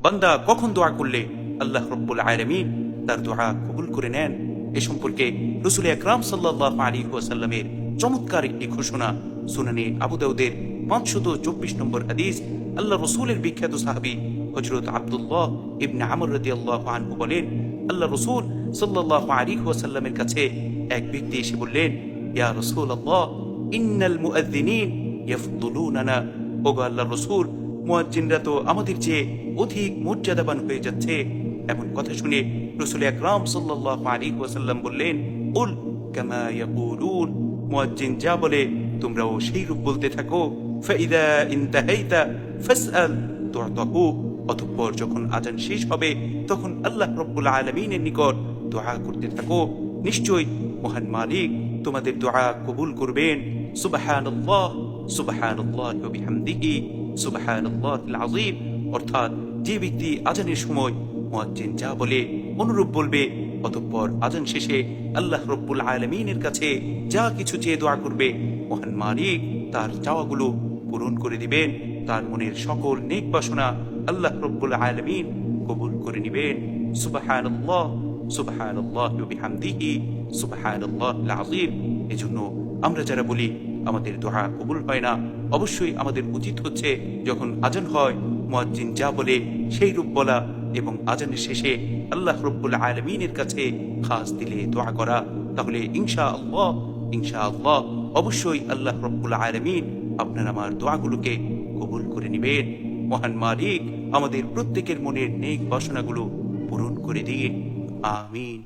বান্দা কখন দোয়া করলে আল্লাহ রাব্বুল আলামিন তার দোয়া কবুল করে নেন, এ সম্পর্কে রাসূল আকরাম সাল্লাল্লাহু আলাইহি ওয়াসাল্লামের চমৎকার একটি ঘোষণা সুনানে আবু দাউদের 524 নম্বর হাদিস। আল্লাহ রাসূলের বিখ্যাত সাহাবী হযরত আব্দুল্লাহ ইবনে আমর রাদিয়াল্লাহু আনহু বলেন, আল্লাহ রাসূল সাল্লাল্লাহু আলাইহি ওয়াসাল্লামের কাছে এক ব্যক্তি এসে বললেন, ইয়া রাসূলুল্লাহ ইন্নাল মুআযযিনিন ইয়াফদুলুনানা, ওগো আল্লাহর রাসূল, মুয়াজ্জিনরা তো আমাদের চেয়ে অধিক মর্যাদাবান হয়ে যাচ্ছে। এমন কথা শুনে রাসূল আকরাম সাল্লাল্লাহু আলাইহি ওয়াসাল্লাম বললেন, কুল কামা ইয়াকুলুন, মুয়াজ্জিন যা বলে তোমরাও সেই রূপ বলতে থাকো। ফাইদা ইনতাহাইতা ফাসআল তু'তাহু, অতঃপর যখন আজান শেষ হবে তখন আল্লাহ রাব্বুল আলামিনের নিকট দোয়া করতে থাকো, নিশ্চয়ই মহান মালিক তোমাদের দোয়া কবুল করবেন। সুবহানাল্লাহ সুবহানাল্লাহি ওয়া বিহামদিহি সুবহানাল্লাহিল আযীম। অর্থাৎ যে ব্যক্তি আজানের সময় মুয়াজ্জিন যা বলে অনুরূপ বলবে, অতঃপর আজান শেষে আল্লাহ রাব্বুল আলামিনের কাছে যা কিছু চেয়ে দোয়া করবে, মহান মালিক তার চাওয়াগুলো পূরণ করে দিবেন। তার মনের সকল নেক বাসনা আল্লাহ রাব্বুল আলামিন কবুল করে নেবেন। সুবহানাল্লাহ সুবহানাল্লাহি ওয়া বিহামদিহি সুবহানাল্লাহিল আযীম। এজন্য আমরা যারা বলি আমাদের দোয়া কবুল হয় না, অবশ্যই আমাদের উচিত হচ্ছে যখন আজান হয় মুয়াজ্জিন যা বলে সেই রূপ বলা এবং আজানের শেষে আল্লাহ রাব্বুল আলামিনের কাছে খাস দিলে দোয়া করা। তাহলে ইনশাআল্লাহ অবশ্যই আল্লাহ রাব্বুল আলামিন আপনার আমার দোয়াগুলোকে কবুল করে নেবেন। মহান মালিক আমাদের প্রত্যেকের মনের নেক বাসনাগুলো পূরণ করে দিন। আমিন।